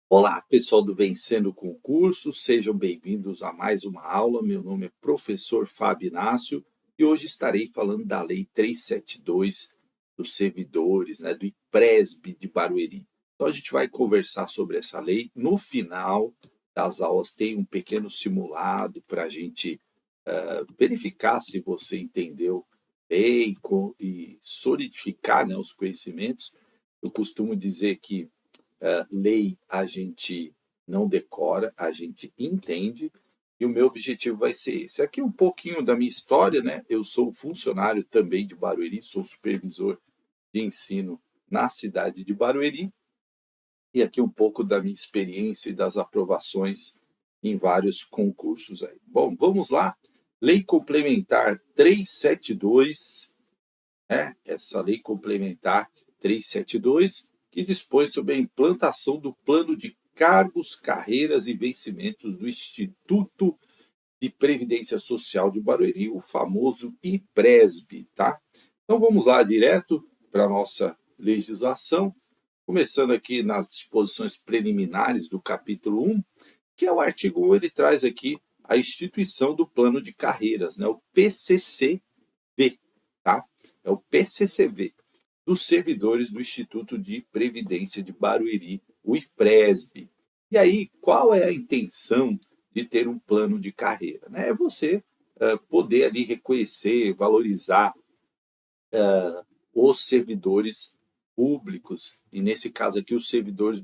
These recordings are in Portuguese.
Olá, pessoal do Vencendo o Concurso, sejam bem-vindos a mais uma aula. Meu nome é professor Fábio Inácio e hoje estarei falando da Lei 372 dos servidores, do IPRESB de Barueri. Então, a gente vai conversar sobre essa lei. No final das aulas, tem um pequeno simulado para a gente verificar se você entendeu bem e solidificar, os conhecimentos. Eu costumo dizer que lei a gente não decora, a gente entende, e o meu objetivo vai ser esse. Aqui um pouquinho da minha história, né? Eu sou funcionário também de Barueri, sou supervisor de ensino na cidade de Barueri, e aqui um pouco da minha experiência e das aprovações em vários concursos aí. Bom, vamos lá. Lei Complementar 372, essa Lei Complementar 372, que dispõe sobre a implantação do plano de cargos, carreiras e vencimentos do Instituto de Previdência Social de Barueri, o famoso IPRESB, tá? Então vamos lá direto para a nossa legislação, começando aqui nas disposições preliminares do capítulo 1, que é o artigo 1, ele traz aqui a instituição do plano de carreiras, o PCCV, tá? É o PCCV, dos servidores do Instituto de Previdência de Barueri, o IPRESB. E aí, qual é a intenção de ter um plano de carreira? É você poder ali reconhecer, valorizar os servidores públicos, e nesse caso aqui os servidores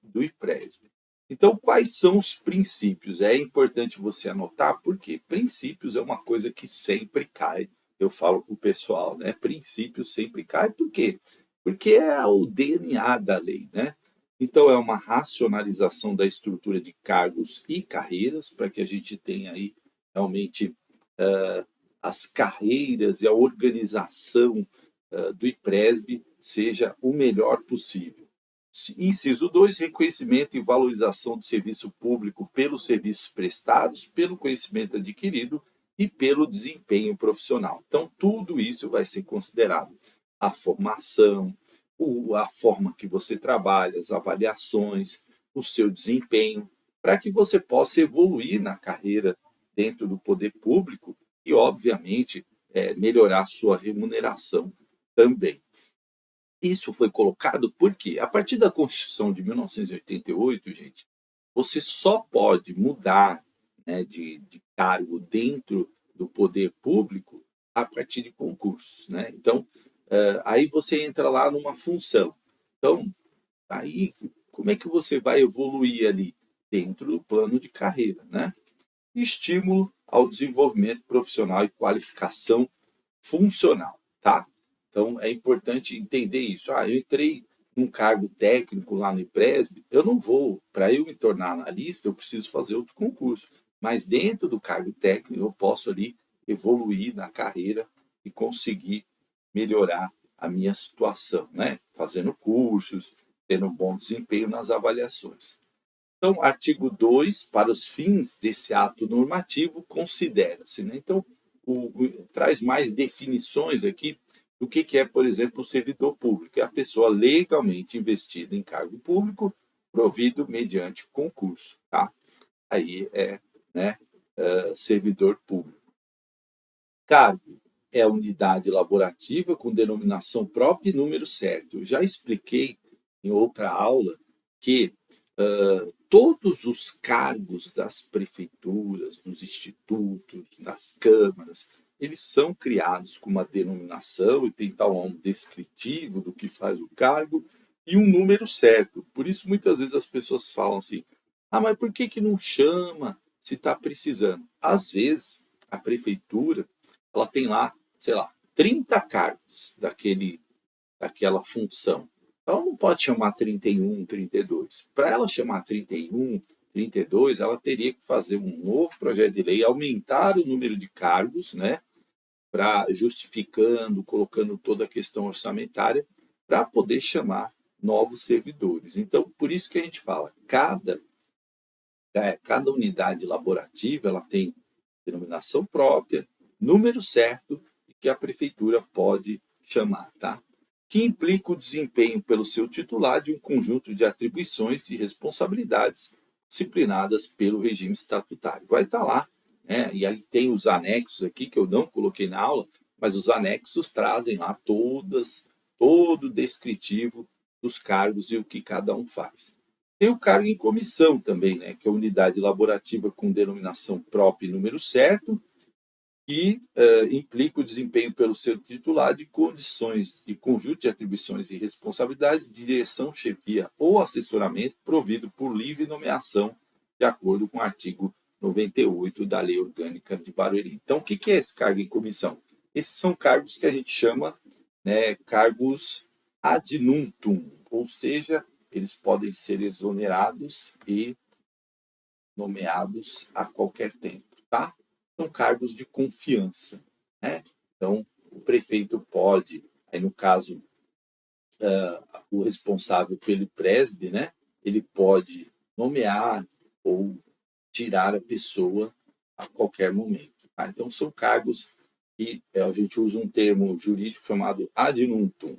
do IPRESB. Então, quais são os princípios? É importante você anotar, porque princípios é uma coisa que sempre cai. Eu falo para o pessoal, Princípios sempre cai, por quê? Porque é o DNA da lei, Então, é uma racionalização da estrutura de cargos e carreiras, para que a gente tenha aí realmente as carreiras e a organização do IPRESB seja o melhor possível. Inciso 2, reconhecimento e valorização do serviço público pelos serviços prestados, pelo conhecimento adquirido e pelo desempenho profissional. Então, tudo isso vai ser considerado. A formação, a forma que você trabalha, as avaliações, o seu desempenho, para que você possa evoluir na carreira dentro do poder público e, obviamente, melhorar a sua remuneração também. Isso foi colocado porque, a partir da Constituição de 1988, gente, você só pode mudar, de cargo dentro do poder público a partir de concursos. Então, aí você entra lá numa função. Então, aí, como é que você vai evoluir ali? Dentro do plano de carreira, Estímulo ao desenvolvimento profissional e qualificação funcional, tá? Então, é importante entender isso. Eu entrei num cargo técnico lá no IPRESB, eu não vou, para eu me tornar analista, eu preciso fazer outro concurso. Mas dentro do cargo técnico, eu posso ali evoluir na carreira e conseguir melhorar a minha situação, Fazendo cursos, tendo um bom desempenho nas avaliações. Então, artigo 2, para os fins desse ato normativo, considera-se. Então, traz mais definições aqui do que é, por exemplo, o servidor público. É a pessoa legalmente investida em cargo público, provido mediante concurso. Tá? Aí servidor público. Cargo é a unidade laborativa com denominação própria e número certo. Eu já expliquei em outra aula que todos os cargos das prefeituras, dos institutos, das câmaras, eles são criados com uma denominação e tem tal um descritivo do que faz o cargo e um número certo. Por isso, muitas vezes as pessoas falam assim, mas por que não chama se está precisando? Às vezes, a prefeitura ela tem lá, sei lá, 30 cargos daquela função. Ela não pode chamar 31, 32. Para ela chamar 31, 32, ela teria que fazer um novo projeto de lei, aumentar o número de cargos, para justificando, colocando toda a questão orçamentária, para poder chamar novos servidores. Então, por isso que a gente fala, cada unidade laborativa ela tem denominação própria, número certo e que a prefeitura pode chamar, tá? que implica o desempenho pelo seu titular de um conjunto de atribuições e responsabilidades disciplinadas pelo regime estatutário. Vai estar lá, né? E aí tem os anexos aqui que eu não coloquei na aula, mas os anexos trazem lá todo o descritivo dos cargos e o que cada um faz. Tem o cargo em comissão também, né, que é a unidade laborativa com denominação própria e número certo, que implica o desempenho pelo seu titular de condições e conjunto de atribuições e responsabilidades de direção, chefia ou assessoramento provido por livre nomeação, de acordo com o artigo 98 da Lei Orgânica de Barueri. Então, o que é esse cargo em comissão? Esses são cargos que a gente chama, né, cargos ad nuntum, ou seja, eles podem ser exonerados e nomeados a qualquer tempo, tá? São cargos de confiança, né? Então, o prefeito pode, aí no caso, o responsável pelo presbe, né? Ele pode nomear ou tirar a pessoa a qualquer momento, tá? Então, são cargos que a gente usa um termo jurídico chamado ad nuntum,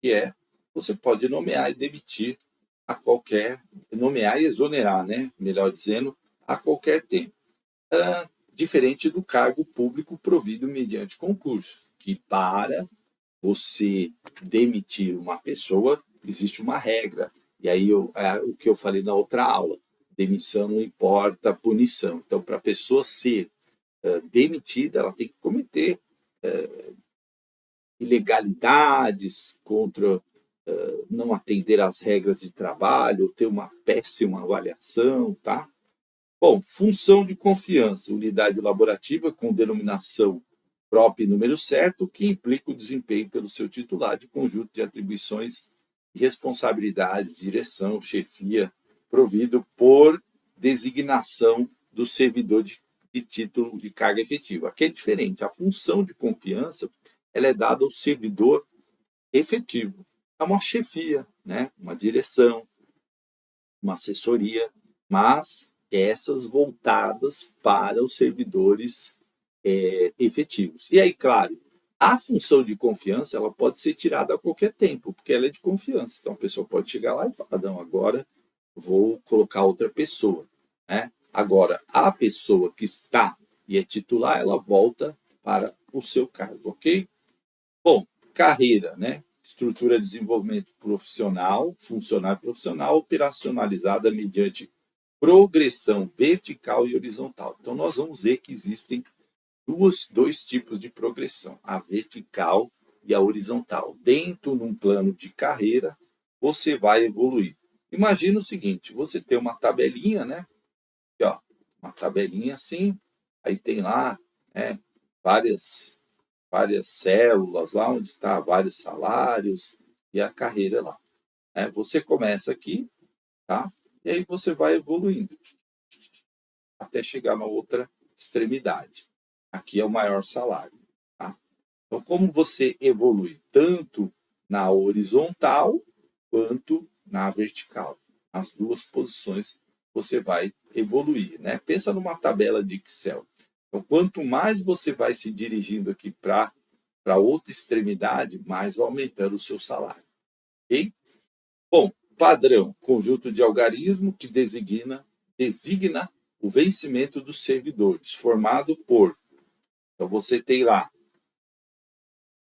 que é você pode nomear e demitir a qualquer, nomear e exonerar, né? Melhor dizendo, a qualquer tempo. Diferente do cargo público provido mediante concurso, que para você demitir uma pessoa, existe uma regra. E aí o que eu falei na outra aula, demissão não importa punição. Então, para a pessoa ser demitida, ela tem que cometer ilegalidades contra não atender às regras de trabalho, ter uma péssima avaliação, tá? Bom, função de confiança, unidade laborativa com denominação própria e número certo, que implica o desempenho pelo seu titular de conjunto de atribuições e responsabilidades, direção, chefia, provido por designação do servidor de título de carga efetiva. Aqui é diferente, a função de confiança ela é dada ao servidor efetivo. É uma chefia, né? Uma direção, uma assessoria, mas essas voltadas para os servidores efetivos. E aí, claro, a função de confiança ela pode ser tirada a qualquer tempo, porque ela é de confiança. Então, a pessoa pode chegar lá e falar, não, agora vou colocar outra pessoa, né? Agora, a pessoa que está e é titular, ela volta para o seu cargo, ok? Bom, carreira, né? Estrutura de desenvolvimento profissional, funcional e profissional, operacionalizada mediante progressão vertical e horizontal. Então, nós vamos ver que existem dois tipos de progressão, a vertical e a horizontal. Dentro de um plano de carreira, você vai evoluir. Imagina o seguinte, você tem uma tabelinha, né? Aqui, ó, uma tabelinha assim, aí tem lá várias células lá onde está vários salários e a carreira lá. Você começa aqui, tá? E aí você vai evoluindo até chegar na outra extremidade. Aqui é o maior salário, tá? Então, como você evolui tanto na horizontal quanto na vertical, as duas posições você vai evoluir, né? Pensa numa tabela de Excel. Então, quanto mais você vai se dirigindo aqui para outra extremidade, mais vai aumentando o seu salário. Ok? Bom, padrão, conjunto de algarismo que designa o vencimento dos servidores, formado por. Então, você tem lá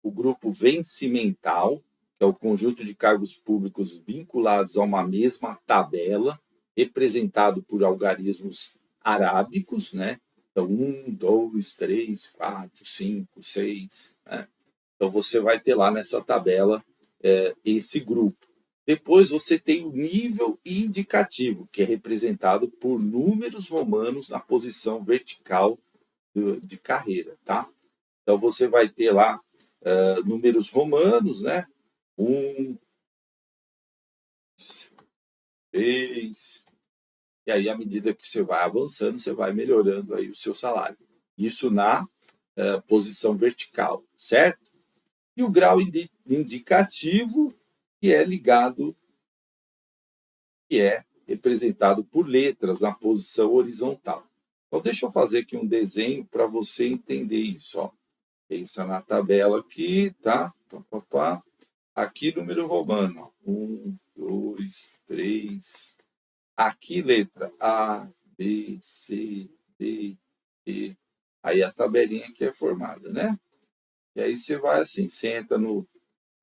o grupo vencimental, que é o conjunto de cargos públicos vinculados a uma mesma tabela, representado por algarismos arábicos, né? Então, 1, 2, 3, 4, 5, 6. Né? Então, você vai ter lá nessa tabela esse grupo. Depois, você tem o nível indicativo, que é representado por números romanos na posição vertical de carreira. Tá? Então, você vai ter lá números romanos, né? 1, 3. E aí, à medida que você vai avançando, você vai melhorando aí o seu salário. Isso na posição vertical, certo? E o grau indicativo, que é ligado, que é representado por letras na posição horizontal. Então, deixa eu fazer aqui um desenho para você entender isso. Ó. Pensa na tabela aqui, tá? Aqui número romano, ó. 1, 2, 3. Aqui letra A, B, C, D, E. Aí a tabelinha que é formada, né? E aí você vai assim, você entra no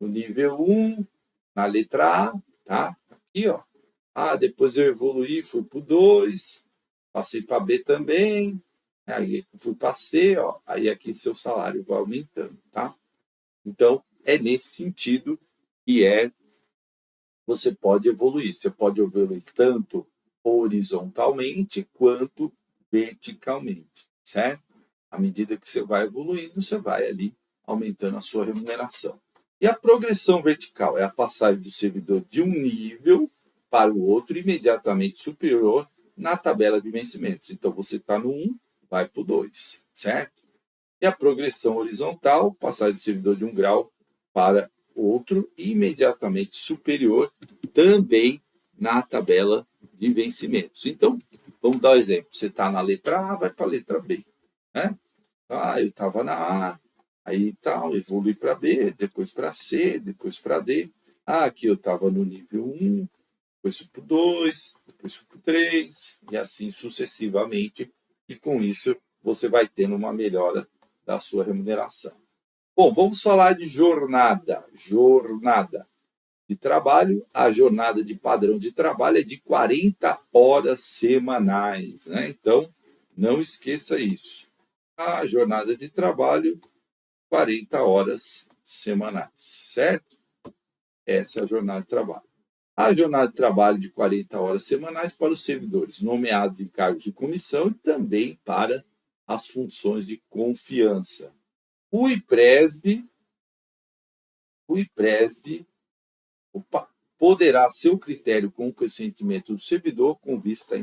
nível 1, na letra A, tá? Aqui, ó. Ah, depois eu evoluí, fui para o 2, passei para B também, aí fui para C, ó. Aí aqui seu salário vai aumentando, tá? Então, é nesse sentido que você pode evoluir. Você pode evoluir tanto horizontalmente quanto verticalmente, certo? À medida que você vai evoluindo, você vai ali aumentando a sua remuneração. E a progressão vertical é a passagem do servidor de um nível para o outro imediatamente superior na tabela de vencimentos. Então, você está no 1, vai para o 2, certo? E a progressão horizontal, passagem do servidor de um grau para outro imediatamente superior, também na tabela de vencimentos. Então, vamos dar um exemplo. Você está na letra A, vai para a letra B. Né? Ah, eu estava na A, aí tal, evolui para B, depois para C, depois para D. Ah, aqui eu estava no nível 1, depois fui para o 2, depois fui para o 3, e assim sucessivamente. E com isso, você vai tendo uma melhora da sua remuneração. Bom, vamos falar de jornada. Jornada de trabalho. A jornada de padrão de trabalho é de 40 horas semanais, né? Então, não esqueça isso. A jornada de trabalho, 40 horas semanais, certo? Essa é a jornada de trabalho. A jornada de trabalho de 40 horas semanais para os servidores nomeados em cargos de comissão e também para as funções de confiança. O IPRESB, o IPRESB poderá ser o critério com o consentimento do servidor com vista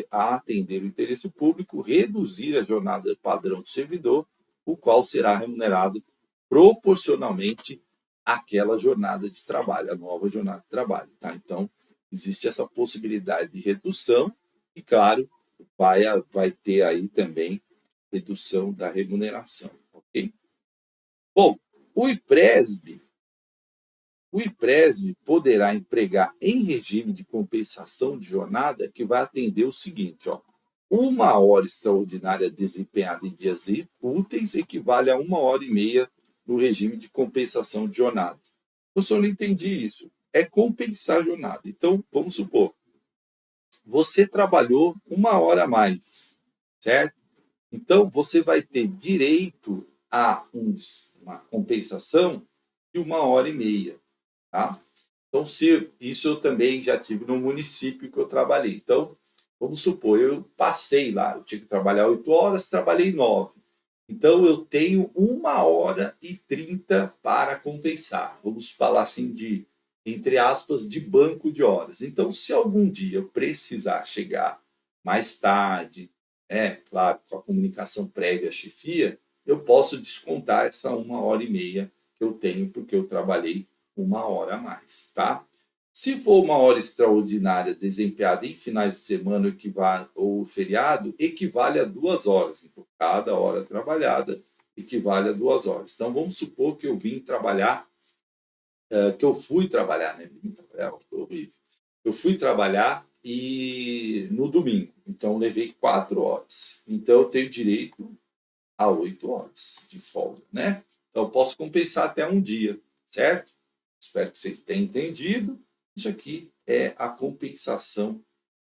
a atender o interesse público, reduzir a jornada padrão do servidor, o qual será remunerado proporcionalmente àquela jornada de trabalho, a nova jornada de trabalho. Tá? Então, existe essa possibilidade de redução e, claro, vai ter aí também redução da remuneração. Ok? Bom, o IPRESB o IPRESB poderá empregar em regime de compensação de jornada que vai atender o seguinte, ó, 1 hora extraordinária desempenhada em dias úteis equivale a 1 hora e meia no regime de compensação de jornada. Professor, não entendi isso. É compensar a jornada. Então, vamos supor, você trabalhou 1 hora a mais, certo? Então, você vai ter direito a uma compensação de 1 hora e meia. Tá? Então, se isso eu também já tive no município que eu trabalhei. Então, vamos supor, eu passei lá, eu tinha que trabalhar 8 horas, trabalhei 9. Então, eu tenho 1 hora e 30 para compensar. Vamos falar assim de, entre aspas, de banco de horas. Então, se algum dia eu precisar chegar mais tarde, claro, com a comunicação prévia à chefia, eu posso descontar essa 1 hora e meia que eu tenho, porque eu trabalhei 1 hora a mais, tá? Se for 1 hora extraordinária desempenhada em finais de semana ou feriado, equivale a 2 horas. Então, cada hora trabalhada equivale a 2 horas. Então, vamos supor que eu vim trabalhar, que eu fui trabalhar, né? Horrível. Eu fui trabalhar e no domingo. Então, levei 4 horas. Então, eu tenho direito a 8 horas de folga, né? Então, eu posso compensar até um dia, certo? Espero que vocês tenham entendido. Isso aqui é a compensação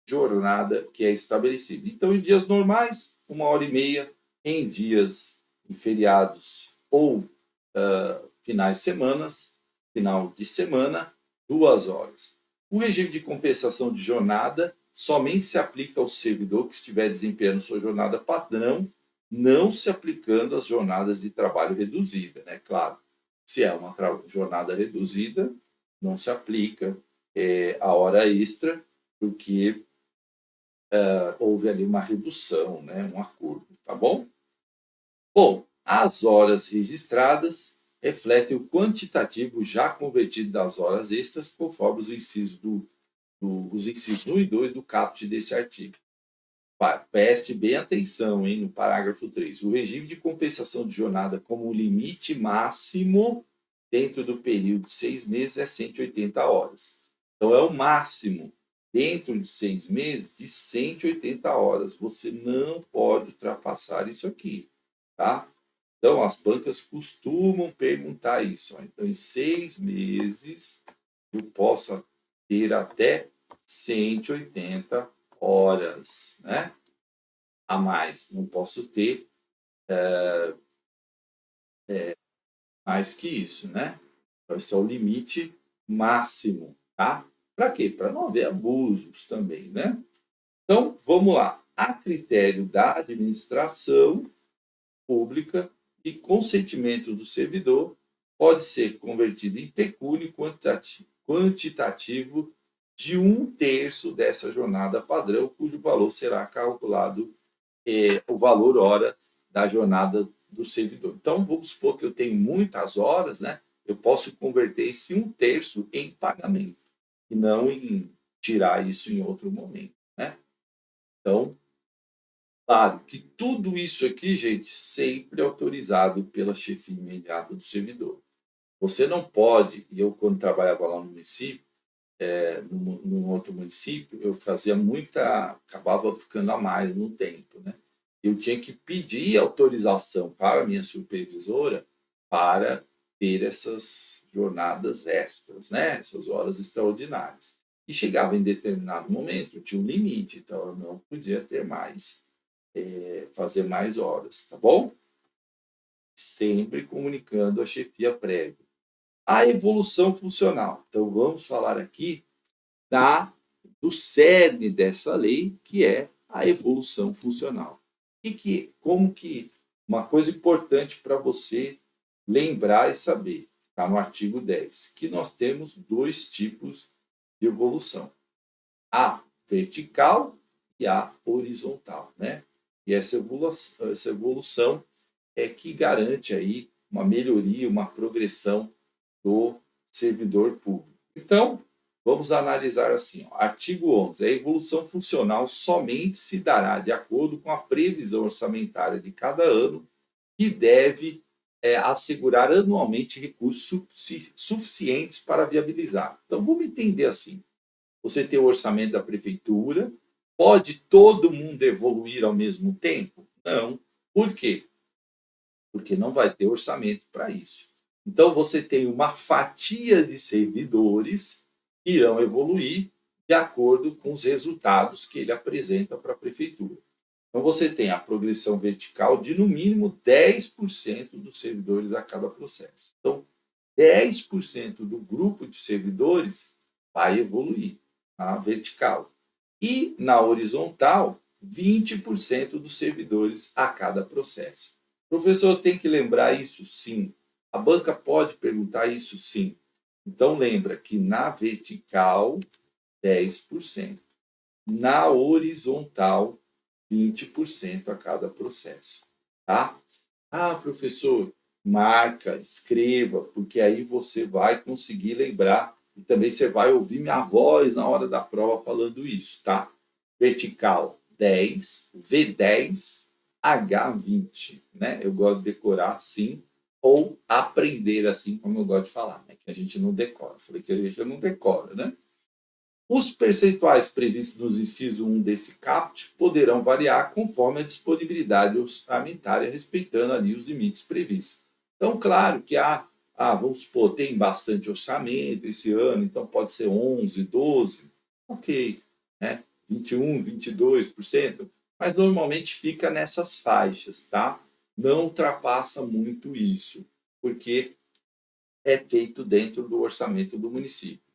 jornada que é estabelecida. Então, em dias normais, 1 hora e meia. Em dias em feriados ou finais de final de semana, 2 horas. O regime de compensação de jornada somente se aplica ao servidor que estiver desempenhando sua jornada padrão, não se aplicando às jornadas de trabalho reduzida, né? Claro, se é uma jornada reduzida, não se aplica a hora extra, porque houve ali uma redução, né? Um acordo, tá bom? Bom, as horas registradas refletem o quantitativo já convertido das horas extras, conforme os incisos, os incisos 1 e 2 do caput desse artigo. Preste bem atenção, hein, no parágrafo 3. O regime de compensação de jornada como limite máximo dentro do período de 6 meses é 180 horas. Então, é o máximo dentro de 6 meses de 180 horas. Você não pode ultrapassar isso aqui, tá? Então, as bancas costumam perguntar isso. Ó. Então, em 6 meses, eu posso ter até 180 horas, né? A mais. Não posso ter mais que isso, né? Então, esse é o limite máximo, tá? Para quê? Para não haver abusos também, né? Então, vamos lá. A critério da administração pública e consentimento do servidor, pode ser convertido em pecúlio quantitativo de 1/3 dessa jornada padrão, cujo valor será calculado o valor hora da jornada do servidor. Então, vamos supor que eu tenho muitas horas, né? Eu posso converter esse 1/3 em pagamento e não em tirar isso em outro momento, né? Então, claro que tudo isso aqui, gente, sempre autorizado pela chefia imediata do servidor. Você não pode, e eu quando trabalhava lá no município, num outro município, eu fazia muita, acabava ficando a mais no tempo, né? Eu tinha que pedir autorização para a minha supervisora para ter essas jornadas extras, né? Essas horas extraordinárias. E chegava em determinado momento, tinha um limite, então eu não podia ter mais, fazer mais horas, tá bom? Sempre comunicando a chefia prévia. A evolução funcional. Então, vamos falar aqui da, do cerne dessa lei, que é a evolução funcional. Como que, uma coisa importante para você lembrar e saber, está no artigo 10, que nós temos dois tipos de evolução. A vertical e a horizontal, né? E essa evolução é que garante aí uma melhoria, uma progressão do servidor público. Então, vamos analisar assim, ó. Artigo 11. A evolução funcional somente se dará de acordo com a previsão orçamentária de cada ano e deve assegurar anualmente recursos suficientes para viabilizar. Então, vamos entender assim. Você tem o orçamento da prefeitura, pode todo mundo evoluir ao mesmo tempo? Não. Por quê? Porque não vai ter orçamento para isso. Então, você tem uma fatia de servidores que irão evoluir de acordo com os resultados que ele apresenta para a prefeitura. Então, você tem a progressão vertical de, no mínimo, 10% dos servidores a cada processo. Então, 10% do grupo de servidores vai evoluir na vertical. E na horizontal, 20% dos servidores a cada processo. O professor tem que lembrar isso? Sim. A banca pode perguntar isso? Sim. Então, lembra que na vertical, 10%. Na horizontal, 20% a cada processo. Tá? Ah, professor, marca, escreva, porque aí você vai conseguir lembrar e também você vai ouvir minha voz na hora da prova falando isso, tá? Vertical 10, V10, H20, né? Eu gosto de decorar assim ou aprender assim, como eu gosto de falar, né? Que a gente não decora. Eu falei que a gente não decora, né? Os percentuais previstos nos incisos 1 desse caput poderão variar conforme a disponibilidade orçamentária, respeitando ali os limites previstos. Então, claro que vamos supor, tem bastante orçamento esse ano, então pode ser 11, 12, ok, né? 21, 22%, mas normalmente fica nessas faixas, tá? Não ultrapassa muito isso, porque é feito dentro do orçamento do município.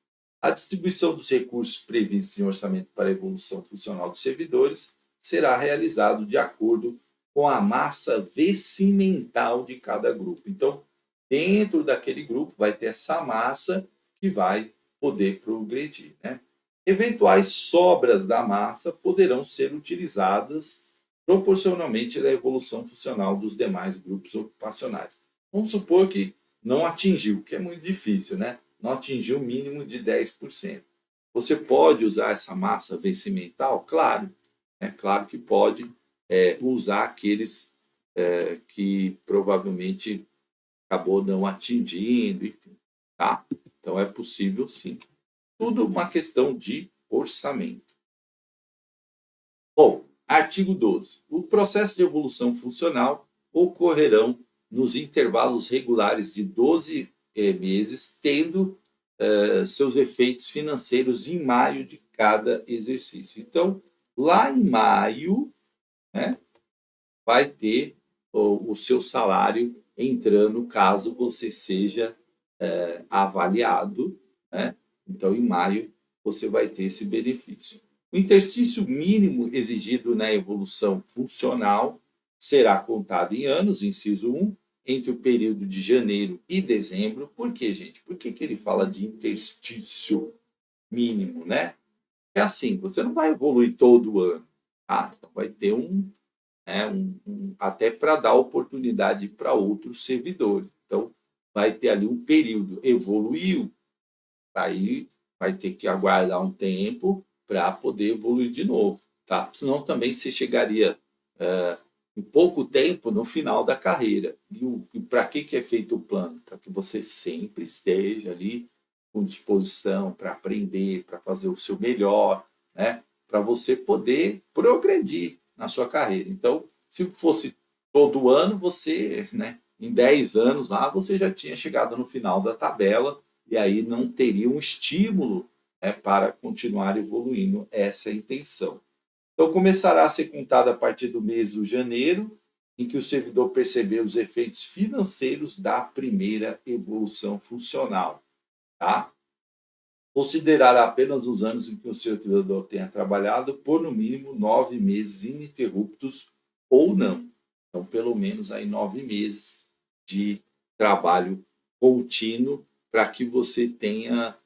A distribuição dos recursos previstos em orçamento para a evolução funcional dos servidores será realizado de acordo com a massa vestimental de cada grupo. Então, dentro daquele grupo vai ter essa massa que vai poder progredir, né? Eventuais sobras da massa poderão ser utilizadas proporcionalmente à evolução funcional dos demais grupos ocupacionais. Vamos supor que não atingiu, que é muito difícil, né? Não atingiu o mínimo de 10%. Você pode usar essa massa vencimental? Claro, é claro que pode usar aqueles que provavelmente acabou não atingindo, enfim, tá? Então é possível sim. Tudo uma questão de orçamento. Bom, artigo 12. O processo de evolução funcional ocorrerão nos intervalos regulares de 12 meses, tendo seus efeitos financeiros em maio de cada exercício. Então, lá em maio, né, vai ter o seu salário entrando caso você seja avaliado, né? Então, em maio, você vai ter esse benefício. O interstício mínimo exigido na evolução funcional será contado em anos, inciso 1, entre o período de janeiro e dezembro. Por quê, gente? Por que ele fala de interstício mínimo, né? É assim, você não vai evoluir todo ano, tá? Então vai ter até para dar oportunidade para outros servidores. Então, vai ter ali um período, evoluiu, aí vai ter que aguardar um tempo para poder evoluir de novo, tá? Senão também você chegaria em pouco tempo no final da carreira. E para que é feito o plano? Para que você sempre esteja ali com disposição para aprender, para fazer o seu melhor, né? Para você poder progredir na sua carreira. Então, se fosse todo ano, você, né, em 10 anos lá, você já tinha chegado no final da tabela e aí não teria um estímulo, né, para continuar evoluindo. Essa é a intenção. Então, começará a ser contado a partir do mês de janeiro, em que o servidor perceber os efeitos financeiros da primeira evolução funcional. Tá? Considerará apenas os anos em que o servidor tenha trabalhado por no mínimo 9 meses ininterruptos ou não. Então, pelo menos aí 9 meses de trabalho contínuo para que você tenha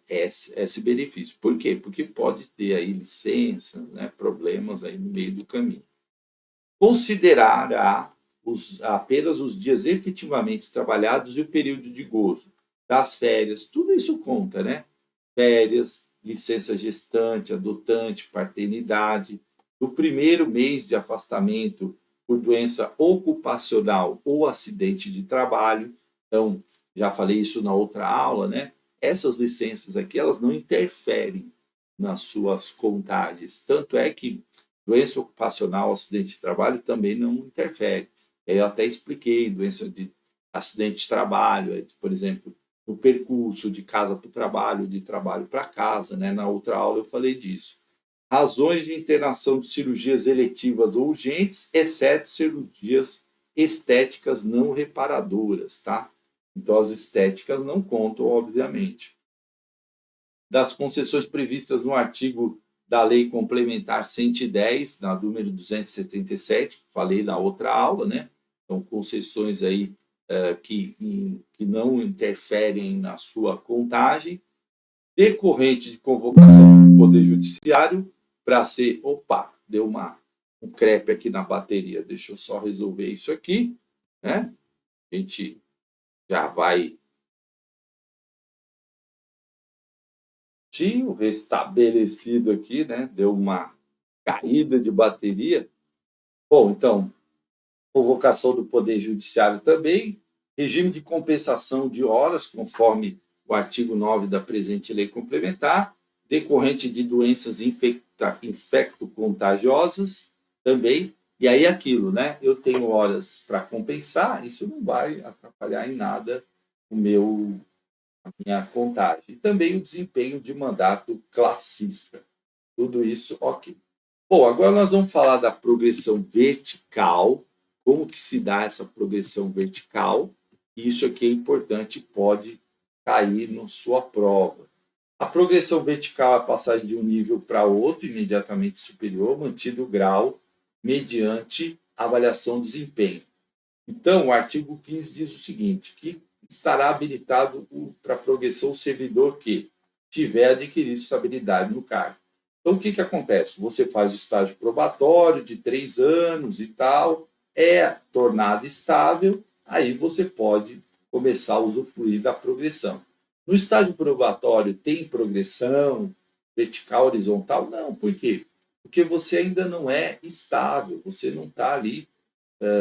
esse benefício. Por quê? Porque pode ter aí licença, né, problemas aí no meio do caminho. Considerará apenas os dias efetivamente trabalhados e o período de gozo das férias, tudo isso conta, né? Férias, licença gestante, adotante, paternidade, do primeiro mês de afastamento por doença ocupacional ou acidente de trabalho. Então, já falei isso na outra aula, né? Essas licenças aqui, elas não interferem nas suas contagens. Tanto é que doença ocupacional, acidente de trabalho também não interfere. Eu até expliquei doença de acidente de trabalho, por exemplo, no percurso de casa para o trabalho, de trabalho para casa, né? Na outra aula eu falei disso. Razões de internação de cirurgias eletivas ou urgentes, exceto cirurgias estéticas não reparadoras, tá? Então as estéticas não contam, obviamente. Das concessões previstas no artigo da Lei Complementar 110, na número 277, que falei na outra aula, né? Então, concessões aí que não interferem na sua contagem, decorrente de convocação do Poder Judiciário para ser. Opa, deu um crepe aqui na bateria, deixa eu só resolver isso aqui, né? A gente já vai tinha restabelecido aqui, né? Deu uma caída de bateria. Bom, então, convocação do Poder Judiciário também, regime de compensação de horas, conforme o artigo 9 da presente lei complementar, decorrente de doenças infecto-contagiosas também. E aí aquilo, né? Eu tenho horas para compensar, isso não vai atrapalhar em nada a minha contagem. E também o desempenho de mandato classista. Tudo isso, ok. Bom, agora nós vamos falar da progressão vertical, como que se dá essa progressão vertical. Isso aqui é importante, pode cair na sua prova. A progressão vertical é a passagem de um nível para outro, imediatamente superior, mantido o grau mediante avaliação de desempenho. Então, o artigo 15 diz o seguinte, que estará habilitado para progressão o servidor que tiver adquirido estabilidade no cargo. Então, o que acontece? Você faz o estágio probatório de 3 anos e tal, é tornado estável, aí você pode começar a usufruir da progressão. No estágio probatório tem progressão vertical, horizontal? Não, por quê? Porque você ainda não é estável, você não está ali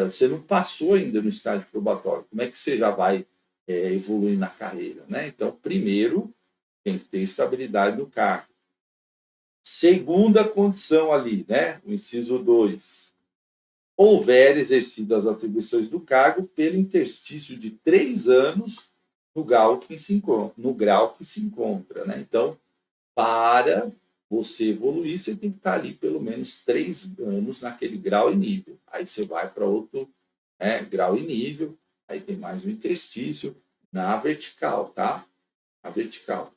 você não passou ainda no estágio probatório. Como é que você já vai evoluir na carreira, né? Então, primeiro, tem que ter estabilidade no cargo. Segunda condição ali, né? O inciso 2. Houver exercido as atribuições do cargo pelo interstício de 3 anos no grau que se encontra, né? Então, para você evoluir, você tem que estar ali pelo menos 3 anos naquele grau e nível. Aí você vai para outro grau e nível, aí tem mais um interstício na vertical, tá? Na vertical.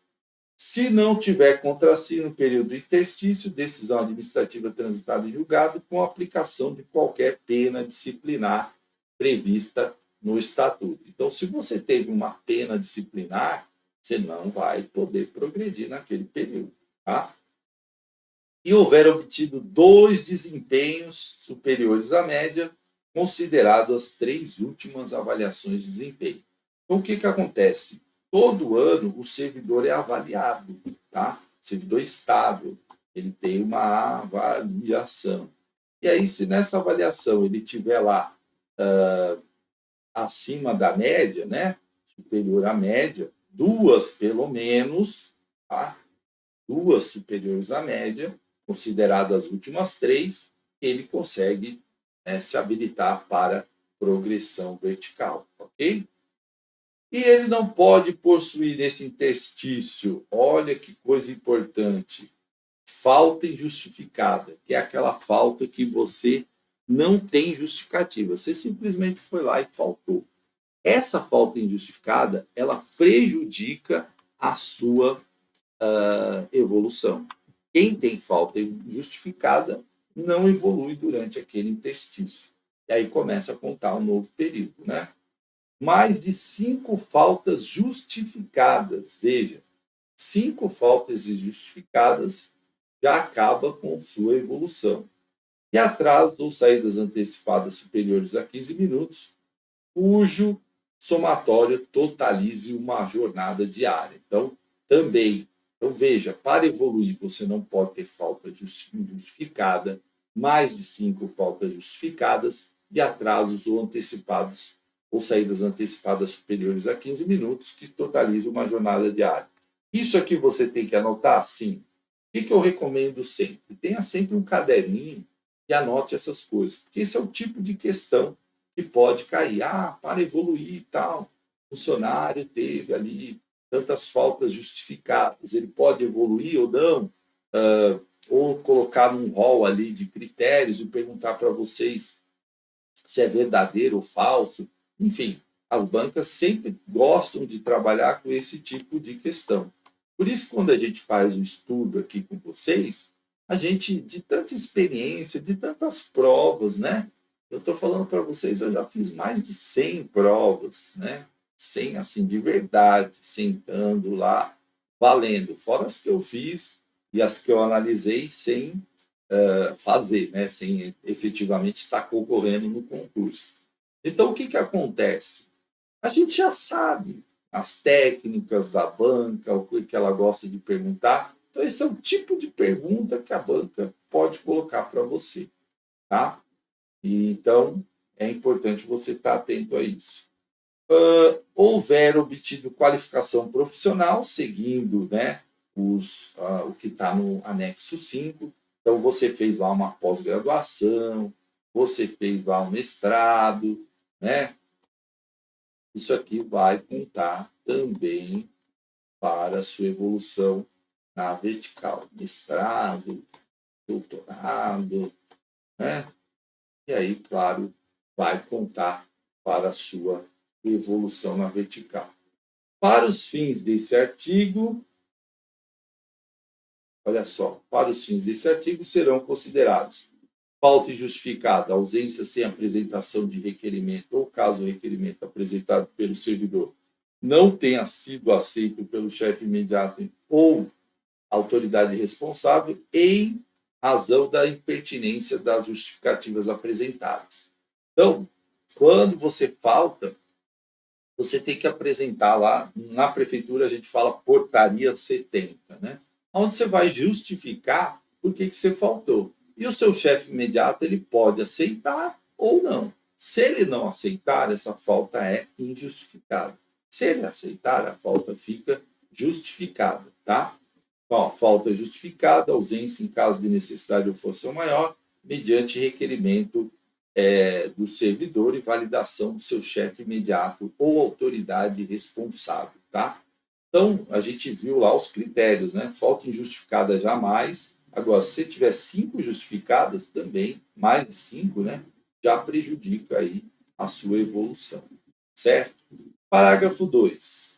Se não tiver contra si no período interstício, decisão administrativa transitada em julgado com aplicação de qualquer pena disciplinar prevista no estatuto. Então, se você teve uma pena disciplinar, você não vai poder progredir naquele período, tá? E houver obtido 2 desempenhos superiores à média, considerado as 3 últimas avaliações de desempenho. Então, o que acontece? Todo ano o servidor é avaliado, tá? O servidor estável, ele tem uma avaliação. E aí, se nessa avaliação ele tiver lá acima da média, né? Superior à média, 2 pelo menos, tá? 2 superiores à média, consideradas as últimas 3, ele consegue se habilitar para progressão vertical, ok? E ele não pode possuir esse interstício, olha que coisa importante, falta injustificada, que é aquela falta que você não tem justificativa, você simplesmente foi lá e faltou. Essa falta injustificada, ela prejudica a sua evolução. Quem tem falta injustificada não evolui durante aquele interstício. E aí começa a contar um novo período, né? Mais de 5 faltas justificadas, veja, 5 faltas justificadas já acaba com sua evolução. E atrasos ou saídas antecipadas superiores a 15 minutos, cujo somatório totalize uma jornada diária. Então, também, veja, para evoluir você não pode ter falta justificada, mais de 5 faltas justificadas e atrasos ou antecipados ou saídas antecipadas superiores a 15 minutos, que totaliza uma jornada diária. Isso aqui você tem que anotar? Sim. O que eu recomendo sempre? Tenha sempre um caderninho e anote essas coisas, porque esse é o tipo de questão que pode cair. Para evoluir e tal, o funcionário teve ali tantas faltas justificadas, ele pode evoluir ou não, ou colocar num rol ali de critérios e perguntar para vocês se é verdadeiro ou falso. Enfim, as bancas sempre gostam de trabalhar com esse tipo de questão. Por isso, quando a gente faz um estudo aqui com vocês, a gente, de tanta experiência, de tantas provas, né? Eu estou falando para vocês, eu já fiz mais de 100 provas, né? 100, assim, de verdade, sentando lá, valendo. Fora as que eu fiz e as que eu analisei sem fazer, né? Sem efetivamente estar concorrendo no concurso. Então, o que acontece? A gente já sabe as técnicas da banca, o que ela gosta de perguntar. Então, esse é o tipo de pergunta que a banca pode colocar para você, tá? E, então, é importante você estar atento a isso. Houver obtido qualificação profissional, seguindo, né, o que está no anexo 5. Então, você fez lá uma pós-graduação, você fez lá um mestrado, né? Isso aqui vai contar também para a sua evolução na vertical. Mestrado, doutorado, né? E aí, claro, vai contar para a sua evolução na vertical. Para os fins desse artigo, olha só, para os fins desse artigo serão considerados falta injustificada, ausência sem apresentação de requerimento ou caso o requerimento apresentado pelo servidor não tenha sido aceito pelo chefe imediato ou autoridade responsável em razão da impertinência das justificativas apresentadas. Então, quando você falta, você tem que apresentar lá, na prefeitura a gente fala portaria 70, né? Onde você vai justificar por que você faltou. E o seu chefe imediato ele pode aceitar ou não. Se ele não aceitar, essa falta é injustificada. Se ele aceitar, a falta fica justificada, tá? Então, a falta é justificada, ausência em caso de necessidade ou força maior, mediante requerimento do servidor e validação do seu chefe imediato ou autoridade responsável, tá? Então, a gente viu lá os critérios, né? Falta injustificada jamais. Agora, se tiver 5 justificadas, também, mais de 5, né? Já prejudica aí a sua evolução, certo? Parágrafo 2.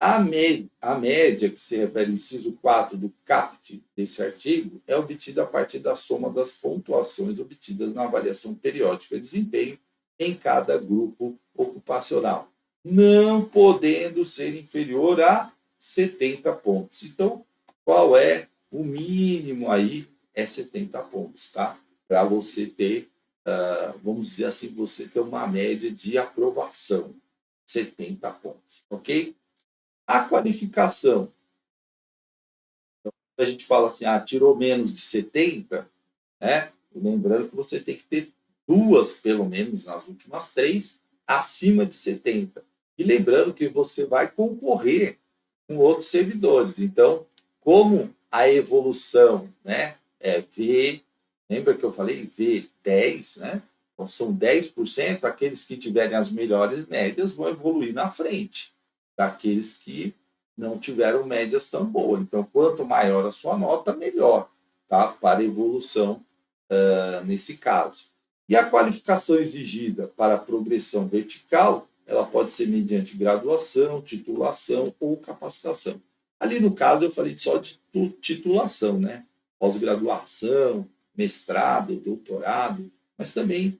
A média, que se refere ao inciso 4 do caput desse artigo, é obtida a partir da soma das pontuações obtidas na avaliação periódica de desempenho em cada grupo ocupacional, não podendo ser inferior a 70 pontos. Então, qual é o mínimo aí? É 70 pontos, tá? Para você ter, vamos dizer assim, você ter uma média de aprovação, 70 pontos, ok? A qualificação, a gente fala assim, tirou menos de 70, né? Lembrando que você tem que ter 2, pelo menos, nas últimas 3, acima de 70. E lembrando que você vai concorrer com outros servidores. Então, como a evolução, né, é V, lembra que eu falei V10, né? Então, são 10%, aqueles que tiverem as melhores médias vão evoluir na frente daqueles que não tiveram médias tão boas. Então, quanto maior a sua nota, melhor, tá? Para evolução nesse caso. E a qualificação exigida para a progressão vertical, ela pode ser mediante graduação, titulação ou capacitação. Ali no caso eu falei só de titulação, né? Pós-graduação, mestrado, doutorado, mas também,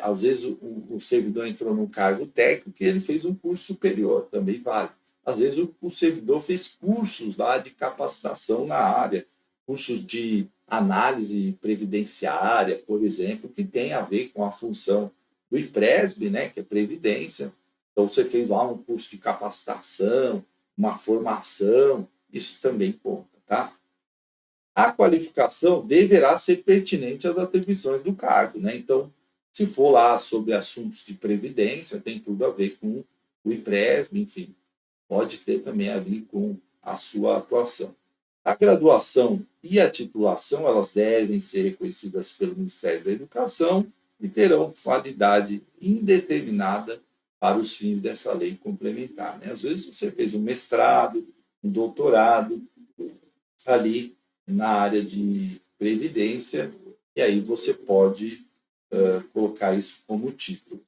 às vezes, o servidor entrou num cargo técnico e ele fez um curso superior, também vale. Às vezes o servidor fez cursos lá de capacitação na área, cursos de análise previdenciária, por exemplo, que tem a ver com a função do IPRESB, né, que é Previdência. Então, você fez lá um curso de capacitação, uma formação, isso também conta, tá? A qualificação deverá ser pertinente às atribuições do cargo, né? Então, se for lá sobre assuntos de previdência, tem tudo a ver com o IPRESB, enfim, pode ter também a ver com a sua atuação. A graduação e a titulação, elas devem ser reconhecidas pelo Ministério da Educação e terão validade indeterminada para os fins dessa lei complementar, né? Às vezes você fez um mestrado, um doutorado ali na área de previdência e aí você pode colocar isso como título.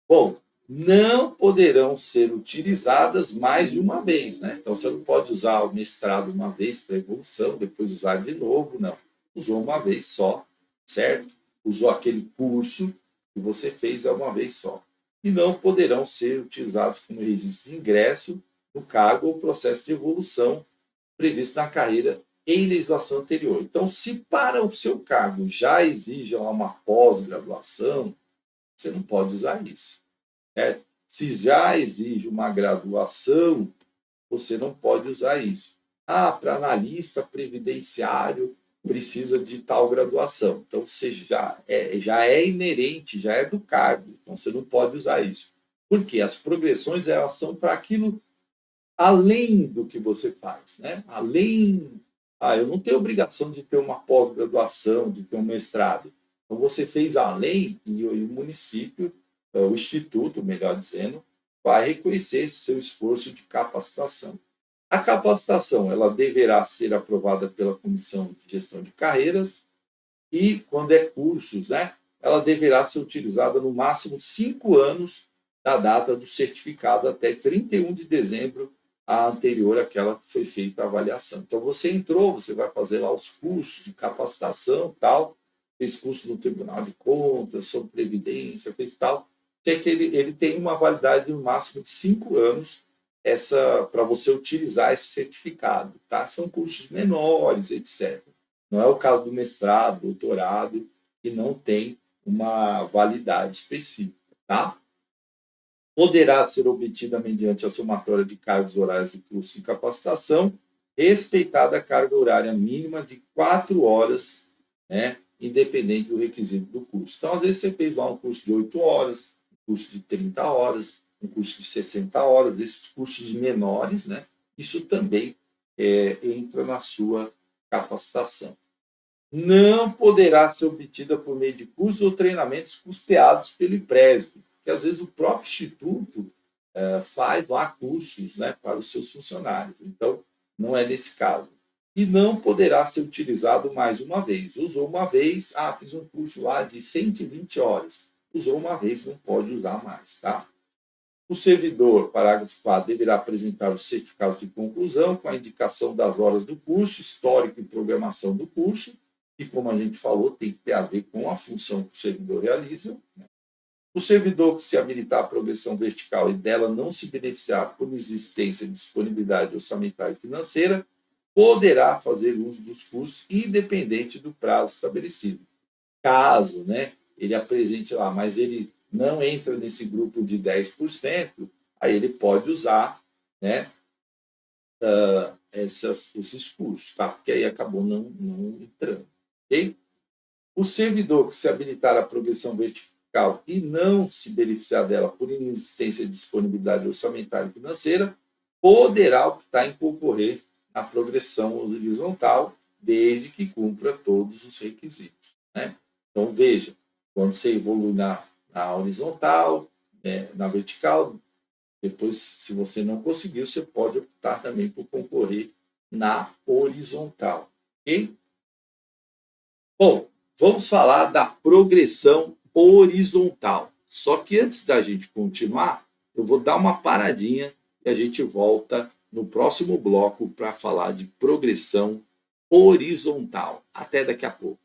Bom, não poderão ser utilizadas mais de uma vez, né? Então, você não pode usar o mestrado uma vez para evolução, depois usar de novo, não. Usou uma vez só, certo? Usou aquele curso que você fez uma vez só. E não poderão ser utilizados como registro de ingresso no cargo ou processo de evolução previsto na carreira em legislação anterior. Então, se para o seu cargo já exige uma pós-graduação, você não pode usar isso. Se já exige uma graduação, você não pode usar isso. Para analista previdenciário precisa de tal graduação. Então, você já é inerente, já é do cargo. Então, você não pode usar isso. Por quê? As progressões elas são para aquilo além do que você faz, né? Além. Eu não tenho obrigação de ter uma pós-graduação, de ter um mestrado. Então, você fez além e o município, o instituto, melhor dizendo, vai reconhecer esse seu esforço de capacitação. A capacitação ela deverá ser aprovada pela Comissão de Gestão de Carreiras e, quando é cursos, né, ela deverá ser utilizada no máximo 5 anos da data do certificado até 31 de dezembro a anterior àquela que foi feita a avaliação. Então, você entrou, você vai fazer lá os cursos de capacitação, tal, fez curso no Tribunal de Contas, sobre Previdência, fez tal, que ele tem uma validade no máximo de 5 anos para você utilizar esse certificado. Tá? São cursos menores, etc. Não é o caso do mestrado, doutorado, que não tem uma validade específica. Tá? Poderá ser obtida mediante a somatória de cargos horários de curso de capacitação, respeitada a carga horária mínima de 4 horas, né, independente do requisito do curso. Então, às vezes, você fez lá um curso de 8 horas, um curso de 30 horas, um curso de 60 horas, esses cursos menores, né? Isso também entra na sua capacitação. Não poderá ser obtida por meio de cursos ou treinamentos custeados pelo IPRESB, porque às vezes o próprio instituto faz lá cursos, né, para os seus funcionários. Então, não é nesse caso. E não poderá ser utilizado mais uma vez. Usou uma vez, fiz um curso lá de 120 horas. Usou uma vez, não pode usar mais, tá? O servidor, parágrafo 4, deverá apresentar os certificados de conclusão com a indicação das horas do curso, histórico e programação do curso, e como a gente falou, tem que ter a ver com a função que o servidor realiza. O servidor que se habilitar à progressão vertical e dela não se beneficiar por existência de disponibilidade orçamentária e financeira, poderá fazer uso dos cursos independente do prazo estabelecido. Caso, né, ele apresente lá, mas ele não entra nesse grupo de 10%, aí ele pode usar, né, esses cursos, tá? Porque aí acabou não entrando, ok? O servidor que se habilitar à progressão vertical e não se beneficiar dela por inexistência de disponibilidade orçamentária e financeira, poderá optar em concorrer na progressão horizontal, desde que cumpra todos os requisitos, né? Então, veja, quando você evolui na horizontal, na vertical, depois, se você não conseguiu, você pode optar também por concorrer na horizontal, ok? Bom, vamos falar da progressão horizontal. Só que antes da gente continuar, eu vou dar uma paradinha e a gente volta no próximo bloco para falar de progressão horizontal. Até daqui a pouco.